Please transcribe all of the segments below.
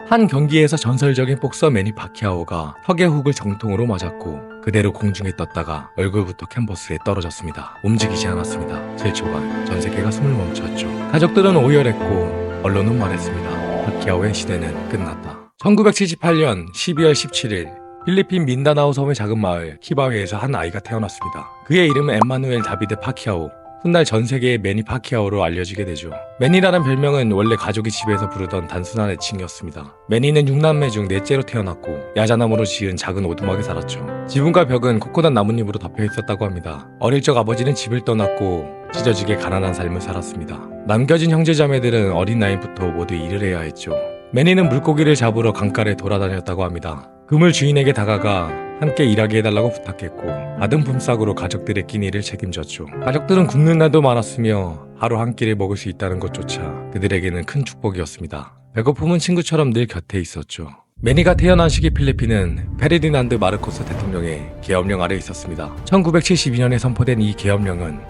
한 경기에서 전설적인 복서 매니 파키아오가 턱의 훅을 정통으로 맞았고 그대로 공중에 떴다가 얼굴부터 캔버스에 떨어졌습니다. 움직이지 않았습니다. 7초간 전 세계가 숨을 멈췄죠. 가족들은 오열했고 언론은 말했습니다. 파키아오의 시대는 끝났다. 1978년 12월 17일 필리핀 민다나오 섬의 작은 마을 키바웨에서 한 아이가 태어났습니다. 그의 이름은 엠마누엘 다비드 파키아오. 훗날 전 세계의 매니 파키아오로 알려지게 되죠. 매니라는 별명은 원래 가족이 집에서 부르던 단순한 애칭이었습니다. 매니는 6남매 중 넷째로 태어났고 야자나무로 지은 작은 오두막에 살았죠. 지붕과 벽은 코코넛 나뭇잎으로 덮여 있었다고 합니다. 어릴 적 아버지는 집을 떠났고 찢어지게 가난한 삶을 살았습니다. 남겨진 형제자매들은 어린 나이부터 모두 일을 해야 했죠. 매니는 물고기를 잡으러 강가를 돌아다녔다고 합니다. 그물 주인에게 다가가 함께 일하게 해달라고 부탁했고 받은 품삯으로 가족들의 끼니를 책임졌죠. 가족들은 굶는 날도 많았으며 하루 한 끼를 먹을 수 있다는 것조차 그들에게는 큰 축복이었습니다. 배고픔은 친구처럼 늘 곁에 있었죠. 매니가 태어난 시기 필리핀은 페르디난드 마르코스 대통령의 계엄령 아래 있었습니다. 1972년에 선포된 이 계엄령은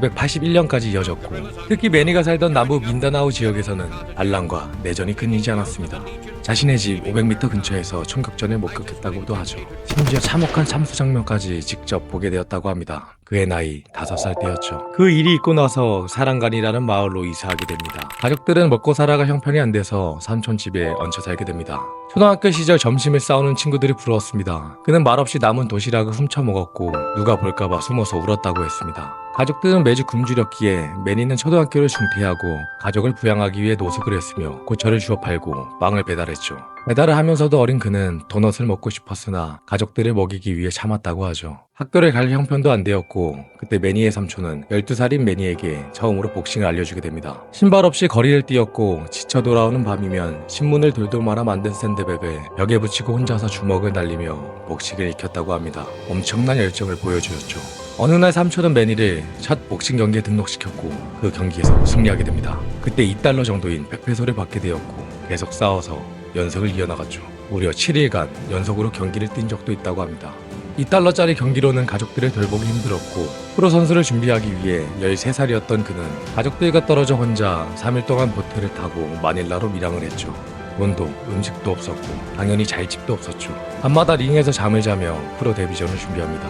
1981년까지 이어졌고 특히 매니가 살던 남부 민다나오 지역에서는 반란과 내전이 끊이지 않았습니다. 자신의 집 500m 근처에서 총격전을 목격했다고도 하죠. 심지어 참혹한 참수 장면까지 직접 보게 되었다고 합니다. 그의 나이 5살 때였죠. 그 일이 있고 나서 사랑간이라는 마을로 이사하게 됩니다. 가족들은 먹고 살아가 형편이 안 돼서 삼촌 집에 얹혀 살게 됩니다. 초등학교 시절 점심을 싸우는 친구들이 부러웠습니다. 그는 말없이 남은 도시락을 훔쳐 먹었고 누가 볼까봐 숨어서 울었다고 했습니다. 가족들은 매주 굶주렸기에 매니는 초등학교를 중퇴하고 가족을 부양하기 위해 노숙을 했으며 고철을 주워 팔고 빵을 배달했죠. 배달을 하면서도 어린 그는 도넛을 먹고 싶었으나 가족들을 먹이기 위해 참았다고 하죠. 학교를 갈 형편도 안 되었고 그때 매니의 삼촌은 12살인 매니에게 처음으로 복싱을 알려주게 됩니다. 신발 없이 거리를 뛰었고 지쳐 돌아오는 밤이면 신문을 돌돌 말아 만든 샌드백을 벽에 붙이고 혼자서 주먹을 날리며 복싱을 익혔다고 합니다. 엄청난 열정을 보여주었죠. 어느 날 삼촌은 매니를 첫 복싱 경기에 등록시켰고 그 경기에서 승리하게 됩니다. 그때 $2 정도인 100페소를 받게 되었고 계속 싸워서 연속을 이어나갔죠. 무려 7일간 연속으로 경기를 뛴 적도 있다고 합니다. $2짜리 경기로는 가족들을 돌보기 힘들었고 프로 선수를 준비하기 위해 13살이었던 그는 가족들과 떨어져 혼자 3일 동안 보트를 타고 마닐라로 밀항을 했죠. 돈도 음식도 없었고 당연히 잘 집도 없었죠. 밤마다 링에서 잠을 자며 프로 데뷔전을 준비합니다.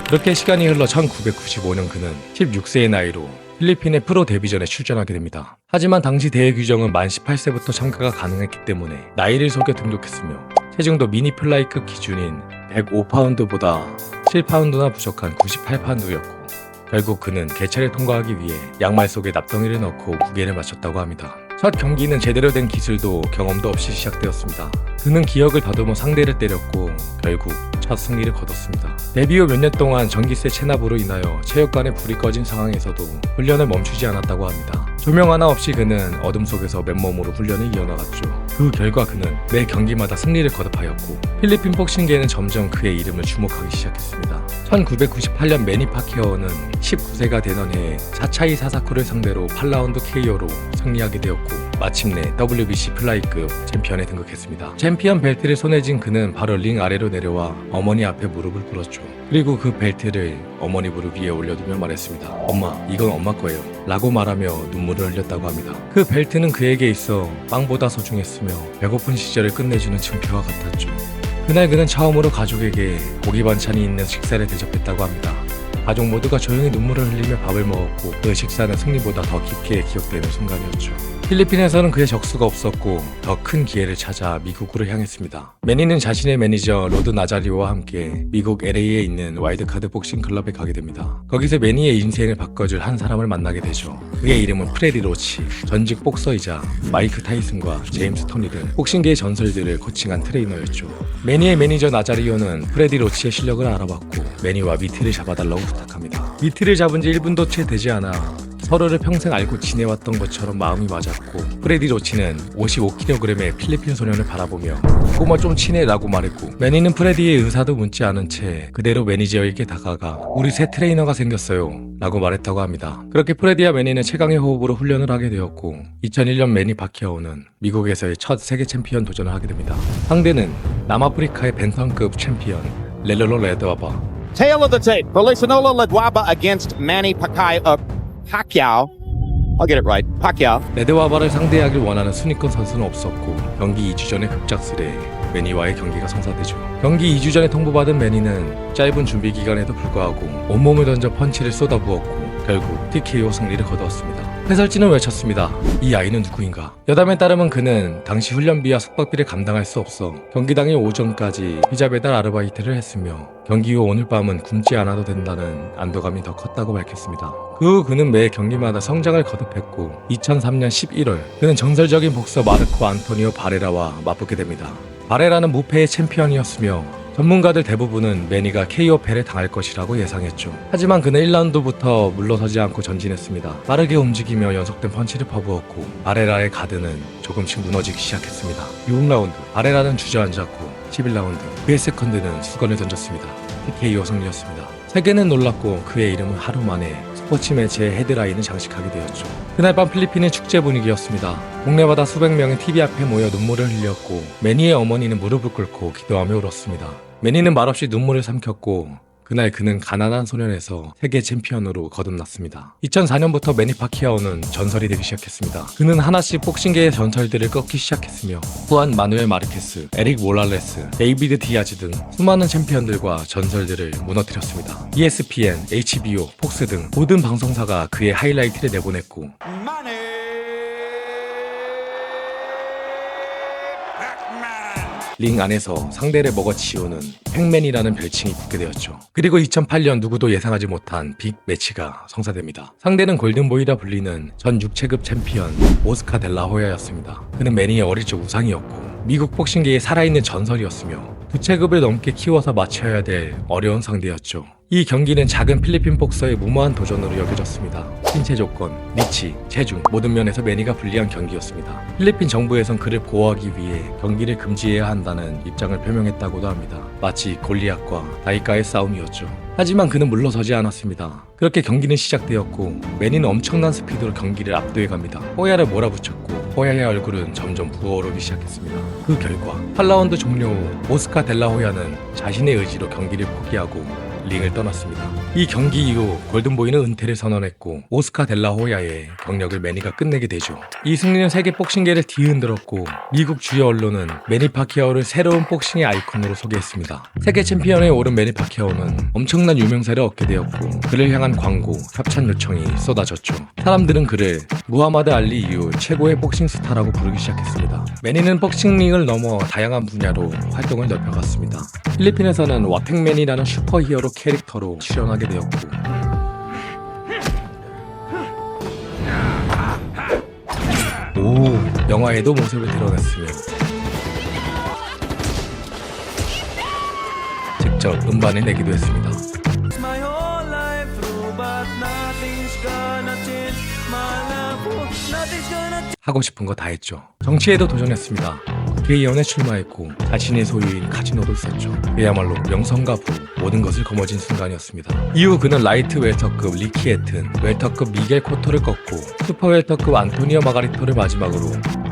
그렇게 시간이 흘러 1995년 그는 16세의 나이로 필리핀의 프로 데뷔전에 출전하게 됩니다. 하지만 당시 대회 규정은 만 18세부터 참가가 가능했기 때문에 나이를 속여 등록했으며 체중도 미니 플라이급 기준인 105파운드보다 7파운드나 부족한 98파운드였고 결국 그는 개체를 통과하기 위해 양말 속에 납덩이를 넣고 무게를 맞췄다고 합니다. 첫 경기는 제대로 된 기술도 경험도 없이 시작되었습니다. 그는 기억을 다듬어 상대를 때렸고 결국 첫 승리를 거뒀습니다. 데뷔 후 몇 년 동안 전기세 체납으로 인하여 체육관에 불이 꺼진 상황에서도 훈련을 멈추지 않았다고 합니다. 조명 하나 없이 그는 어둠 속에서 맨몸으로 훈련을 이어나갔죠. 그 결과 그는 매 경기마다 승리를 거듭하였고 필리핀 복싱계는 점점 그의 이름을 주목하기 시작했습니다. 1998년 매니 파키아오는 19세가 되던 해에 사차이 사사쿠를 상대로 8라운드 KO로 승리하게 되었고 마침내 WBC 플라이급 챔피언에 등극했습니다. 챔피언 벨트를 손에 쥔 그는 바로 링 아래로 내려와 어머니 앞에 무릎을 꿇었죠. 그리고 그 벨트를 어머니 무릎 위에 올려두며 말했습니다. 엄마, 이건 엄마 거예요. 라고 말하며 눈물을 흘렸다고 합니다. 그 벨트는 그에게 있어 빵보다 소중했으며 배고픈 시절을 끝내주는 증표와 같았죠. 그날 그는 처음으로 가족에게 고기 반찬이 있는 식사를 대접했다고 합니다. 가족 모두가 조용히 눈물을 흘리며 밥을 먹었고 그 식사는 승리보다 더 깊게 기억되는 순간이었죠. 필리핀에서는 그의 적수가 없었고 더 큰 기회를 찾아 미국으로 향했습니다. 매니는 자신의 매니저 로드 나자리오와 함께 미국 LA에 있는 와일드카드 복싱 클럽에 가게 됩니다. 거기서 매니의 인생을 바꿔줄 한 사람을 만나게 되죠. 그의 이름은 프레디 로치. 전직 복서이자 마이크 타이슨과 제임스 토니 등 복싱계의 전설들을 코칭한 트레이너였죠. 매니의 매니저 나자리오는 프레디 로치의 실력을 알아봤고 매니와 미트를 잡아달라고 부탁합니다. 미트를 잡은 지 1분도 채 되지 않아 서로를 평생 알고 지내왔던 것처럼 마음이 맞았고 프레디 로치는 55kg의 필리핀 소년을 바라보며 꼬마 좀 친해 라고 말했고 매니는 프레디의 의사도 묻지 않은 채 그대로 매니저에게 다가가 우리 새 트레이너가 생겼어요 라고 말했다고 합니다. 그렇게 프레디와 매니는 최강의 호흡으로 훈련을 하게 되었고 2001년 매니 파키아오는 미국에서의 첫 세계 챔피언 도전을 하게 됩니다. 상대는 남아프리카의 벤턴급 챔피언 렐롤로 레드와바. Tail of the tape. Felicinola Ledwaba against Manny Pacquiao. I'll get it right. Pacquiao. 레드와바를 상대하길 원하는 순위권 선수는 없었고 경기 2주 전에 급작스레 매니와의 경기가 성사되죠. 경기 2주 전에 통보받은 매니는 짧은 준비 기간에도 불구하고 온몸을 던져 펀치를 쏟아부었고 결국 TKO 승리를 거두었습니다. 해설진은 외쳤습니다. 이 아이는 누구인가? 여담에 따르면 그는 당시 훈련비와 숙박비를 감당할 수 없어 경기 당일 오전까지 피자 배달 아르바이트를 했으며 경기 후 오늘 밤은 굶지 않아도 된다는 안도감이 더 컸다고 밝혔습니다. 그 후 그는 매 경기마다 성장을 거듭했고 2003년 11월 그는 전설적인 복서 마르코 안토니오 바레라와 맞붙게 됩니다. 바레라는 무패의 챔피언이었으며 전문가들 대부분은 매니가 KO패를 당할 것이라고 예상했죠. 하지만 그는 1라운드부터 물러서지 않고 전진했습니다. 빠르게 움직이며 연속된 펀치를 퍼부었고 바레라의 가드는 조금씩 무너지기 시작했습니다. 6라운드 바레라는 주저앉았고 11라운드 그의 세컨드는 수건을 던졌습니다. TKO 승리였습니다. 세계는 놀랐고 그의 이름은 하루 만에 스포츠 매체의 헤드라인을 장식하게 되었죠. 그날 밤 필리핀의 축제 분위기였습니다. 동네마다 수백 명이 TV 앞에 모여 눈물을 흘렸고 매니의 어머니는 무릎을 꿇고 기도하며 울었습니다. 매니는 말없이 눈물을 삼켰고 그날 그는 가난한 소년에서 세계 챔피언으로 거듭났습니다. 2004년부터 매니 파키아오는 전설이 되기 시작했습니다. 그는 하나씩 복싱계의 전설들을 꺾기 시작했으며 후안 마누엘 마르케스, 에릭 몰랄레스, 데이비드 디아즈 등 수많은 챔피언들과 전설들을 무너뜨렸습니다. ESPN, HBO, 폭스 등 모든 방송사가 그의 하이라이트를 내보냈고 링 안에서 상대를 먹어치우는 팩맨이라는 별칭이 붙게 되었죠. 그리고 2008년 누구도 예상하지 못한 빅 매치가 성사됩니다. 상대는 골든보이라 불리는 전 6체급 챔피언 오스카 델라호야였습니다. 그는 매니의 어릴 적 우상이었고 미국 복싱계의 살아있는 전설이었으며 2체급을 넘게 키워서 맞춰야 될 어려운 상대였죠. 이 경기는 작은 필리핀 복서의 무모한 도전으로 여겨졌습니다. 신체 조건, 리치, 체중 모든 면에서 매니가 불리한 경기였습니다. 필리핀 정부에선 그를 보호하기 위해 경기를 금지해야 한다는 입장을 표명했다고도 합니다. 마치 골리앗과 다이카의 싸움이었죠. 하지만 그는 물러서지 않았습니다. 그렇게 경기는 시작되었고 매니는 엄청난 스피드로 경기를 압도해갑니다. 호야를 몰아붙였고 호야의 얼굴은 점점 부어오르기 시작했습니다. 그 결과 8라운드 종료 후 오스카 델라호야는 자신의 의지로 경기를 포기하고 링을 떠났습니다. 이 경기 이후 골든보이는 은퇴를 선언했고 오스카 델라호야의 경력을 매니가 끝내게 되죠. 이 승리는 세계 복싱계를 뒤흔들었고 미국 주요 언론은 매니 파키아오를 새로운 복싱의 아이콘으로 소개했습니다. 세계 챔피언에 오른 매니 파키아오는 엄청난 유명세를 얻게 되었고 그를 향한 광고, 협찬 요청이 쏟아졌죠. 사람들은 그를 무하마드 알리 이후 최고의 복싱 스타라고 부르기 시작했습니다. 매니는 복싱링을 넘어 다양한 분야로 활동을 넓혀갔습니다. 필리핀에서는 와팽맨이라는 슈퍼히어로 캐릭터로 출연하게 되었고 영화에도 모습을 드러냈으며 직접 음반을 내기도 했습니다. 하고 싶은 거 다 했죠. 정치에도 도전했습니다. 국회의원에 출마했고 자신의 소유인 카지노도 있었죠. 그야말로 명성과 부 모든 것을 거머쥔 순간이었습니다. 이후 그는 라이트 웰터급 리키 에튼, 웰터급 미겔 코토를 꺾고 슈퍼 웰터급 안토니오 마가리토를 마지막으로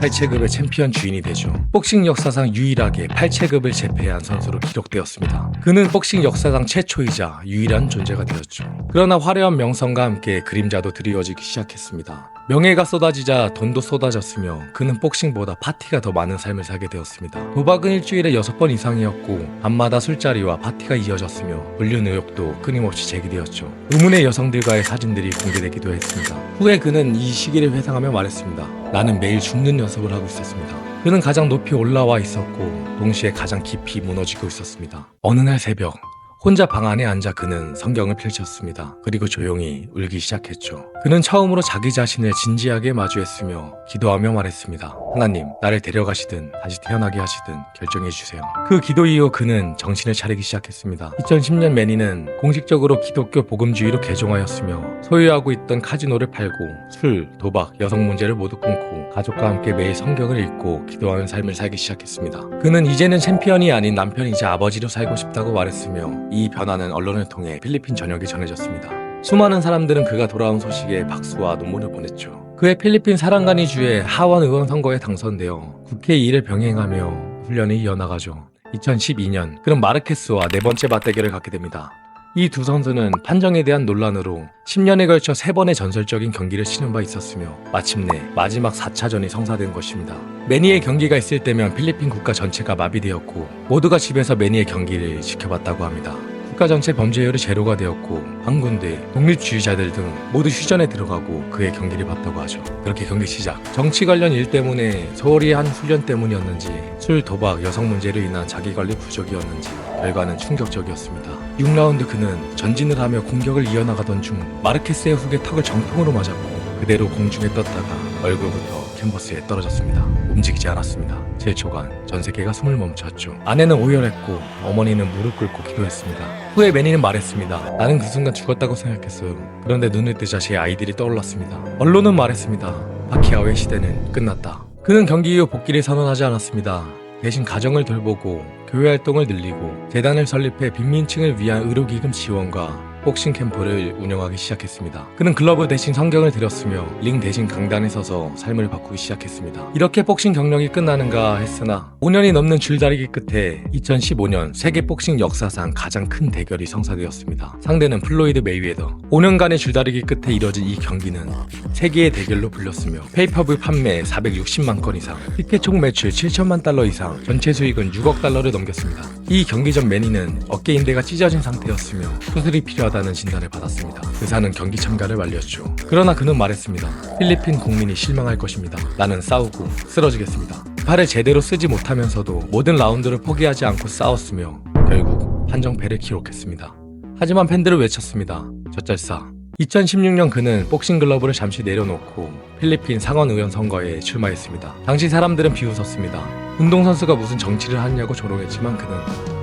8체급의 챔피언 주인이 되죠. 복싱 역사상 유일하게 8체급을 제패한 선수로 기록되었습니다. 그는 복싱 역사상 최초이자 유일한 존재가 되었죠. 그러나 화려한 명성과 함께 그림자도 드리워지기 시작했습니다. 명예가 쏟아지자 돈도 쏟아졌으며 그는 복싱보다 파티가 더 많은 삶을 살게 되었습니다. 도박은 일주일에 6번 이상이었고 밤마다 술자리와 파티가 이어졌으며 불륜 의혹도 끊임없이 제기되었죠. 의문의 여성들과의 사진들이 공개되기도 했습니다. 후에 그는 이 시기를 회상하며 말했습니다. 나는 매일 죽는 연습을 하고 있었습니다. 그는 가장 높이 올라와 있었고 동시에 가장 깊이 무너지고 있었습니다. 어느 날 새벽 혼자 방 안에 앉아 그는 성경을 펼쳤습니다. 그리고 조용히 울기 시작했죠. 그는 처음으로 자기 자신을 진지하게 마주했으며 기도하며 말했습니다. 하나님, 나를 데려가시든 다시 태어나게 하시든 결정해주세요. 그 기도 이후 그는 정신을 차리기 시작했습니다. 2010년 매니는 공식적으로 기독교 복음주의로 개종하였으며 소유하고 있던 카지노를 팔고 술, 도박, 여성 문제를 모두 끊고 가족과 함께 매일 성경을 읽고 기도하는 삶을 살기 시작했습니다. 그는 이제는 챔피언이 아닌 남편이자 아버지로 살고 싶다고 말했으며 이 변화는 언론을 통해 필리핀 전역에 전해졌습니다. 수많은 사람들은 그가 돌아온 소식에 박수와 눈물을 보냈죠. 그의 필리핀 사랑간이주의 하원 의원 선거에 당선되어 국회 일을 병행하며 훈련이 이어나가죠. 2012년 그는 마르케스와 네 번째 맞대결을 갖게 됩니다. 이 두 선수는 판정에 대한 논란으로 10년에 걸쳐 3번의 전설적인 경기를 치른 바 있었으며 마침내 마지막 4차전이 성사된 것입니다. 매니의 경기가 있을 때면 필리핀 국가 전체가 마비되었고 모두가 집에서 매니의 경기를 지켜봤다고 합니다. 국가 전체 범죄율이 제로가 되었고 반군대, 독립주의자들 등 모두 휴전에 들어가고 그의 경기를 봤다고 하죠. 그렇게 경기 시작. 정치 관련 일 때문에 소홀히 한 훈련 때문이었는지 술, 도박, 여성 문제로 인한 자기관리 부족이었는지 결과는 충격적이었습니다. 6라운드 그는 전진을 하며 공격을 이어나가던 중 마르케스의 훅에 턱을 정통으로 맞았고 그대로 공중에 떴다가 얼굴부터 캔버스에 떨어졌습니다. 움직이지 않았습니다. 7초간 전 세계가 숨을 멈췄죠. 아내는 오열했고 어머니는 무릎 꿇고 기도했습니다. 후에 매니는 말했습니다. 나는 그 순간 죽었다고 생각했어요. 그런데 눈을 뜨자 제 아이들이 떠올랐습니다. 언론은 말했습니다. 파키아오의 시대는 끝났다. 그는 경기 이후 복귀를 선언하지 않았습니다. 대신 가정을 돌보고 교회 활동을 늘리고 재단을 설립해 빈민층을 위한 의료기금 지원과 복싱 캠프를 운영하기 시작했습니다. 그는 글러브 대신 성경을 들였으며 링 대신 강단에 서서 삶을 바꾸기 시작했습니다. 이렇게 복싱 경력이 끝나는가 했으나 5년이 넘는 줄다리기 끝에 2015년 세계 복싱 역사상 가장 큰 대결이 성사되었습니다. 상대는 플로이드 메이웨더. 5년간의 줄다리기 끝에 이뤄진 이 경기는 세계의 대결로 불렸으며 페이퍼뷰 판매 460만 건 이상, 티켓 총 매출 7천만 달러 이상, 전체 수익은 6억 달러를 넘겼습니다. 이 경기 전 매니는 어깨 인대가 찢어진 상태였으며 수술이 필요하다는 진단을 받았습니다. 의사는 경기 참가를 말렸죠. 그러나 그는 말했습니다. 필리핀 국민이 실망할 것입니다. 나는 싸우고 쓰러지겠습니다. 팔을 제대로 쓰지 못하면서도 모든 라운드를 포기하지 않고 싸웠으며 결국 판정패를 기록했습니다. 하지만 팬들을 외쳤습니다. 젖잘싸. 2016년 그는 복싱 글러브를 잠시 내려놓고 필리핀 상원의원 선거에 출마했습니다. 당시 사람들은 비웃었습니다. 운동선수가 무슨 정치를 하냐고 조롱했지만 그는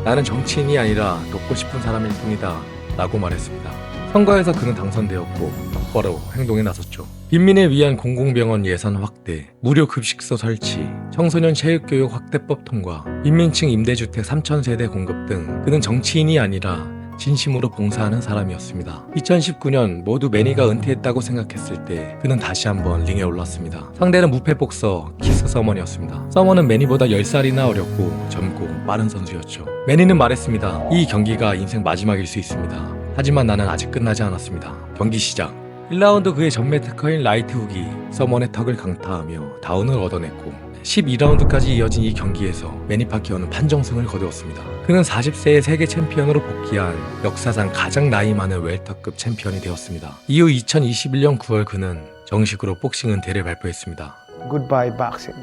나는 정치인이 아니라 돕고 싶은 사람일 뿐이다 라고 말했습니다. 선거에서 그는 당선되었고 곧바로 행동에 나섰죠. 빈민을 위한 공공병원 예산 확대, 무료 급식소 설치, 청소년 체육교육 확대법 통과, 빈민층 임대주택 3,000세대 공급 등 그는 정치인이 아니라 진심으로 봉사하는 사람이었습니다. 2019년 모두 매니가 은퇴했다고 생각했을 때 그는 다시 한번 링에 올랐습니다. 상대는 무패복서 키스 서먼이었습니다. 서먼은 매니보다 10살이나 어렸고 젊고 빠른 선수였죠. 매니는 말했습니다. 이 경기가 인생 마지막일 수 있습니다. 하지만 나는 아직 끝나지 않았습니다. 경기 시작. 1라운드 그의 전매 특허인 라이트 훅이 서먼의 턱을 강타하며 다운을 얻어냈고 12라운드까지 이어진 이 경기에서 매니 파키아오는 판정승을 거두었습니다. 그는 40세의 세계 챔피언으로 복귀한 역사상 가장 나이 많은 웰터급 챔피언이 되었습니다. 이후 2021년 9월 그는 정식으로 복싱 은퇴를 발표했습니다. Goodbye boxing.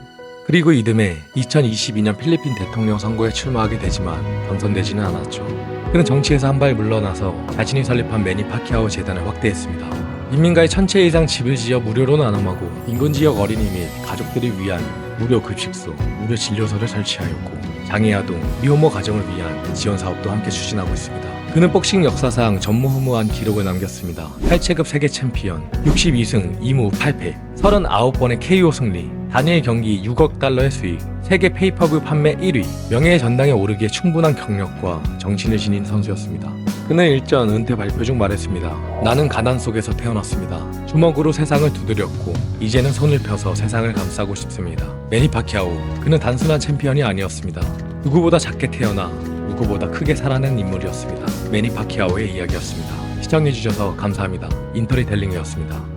그리고 이듬해 2022년 필리핀 대통령 선거에 출마하게 되지만 당선되지는 않았죠. 그는 정치에서 한 발 물러나서 자신이 설립한 매니 파키아오 재단을 확대했습니다. 인민가에 1000채 이상 집을 지어 무료로 나눔하고 인근지역 어린이 및 가족들을 위한 무료 급식소, 무료 진료소를 설치하였고 장애아동, 미혼모 가정을 위한 지원 사업도 함께 추진하고 있습니다. 그는 복싱 역사상 전무후무한 기록을 남겼습니다. 8체급 세계 챔피언, 62승 2무 8패, 39번의 KO 승리, 단일 경기 6억 달러의 수익, 세계 페이퍼뷰 판매 1위, 명예의 전당에 오르기에 충분한 경력과 정신을 지닌 선수였습니다. 그는 일전 은퇴 발표 중 말했습니다. 나는 가난 속에서 태어났습니다. 주먹으로 세상을 두드렸고 이제는 손을 펴서 세상을 감싸고 싶습니다. 매니 파키아오, 그는 단순한 챔피언이 아니었습니다. 누구보다 작게 태어나 누구보다 크게 살아낸 인물이었습니다. 매니 파키아오의 이야기였습니다. 시청해주셔서 감사합니다. 인터리텔링이었습니다.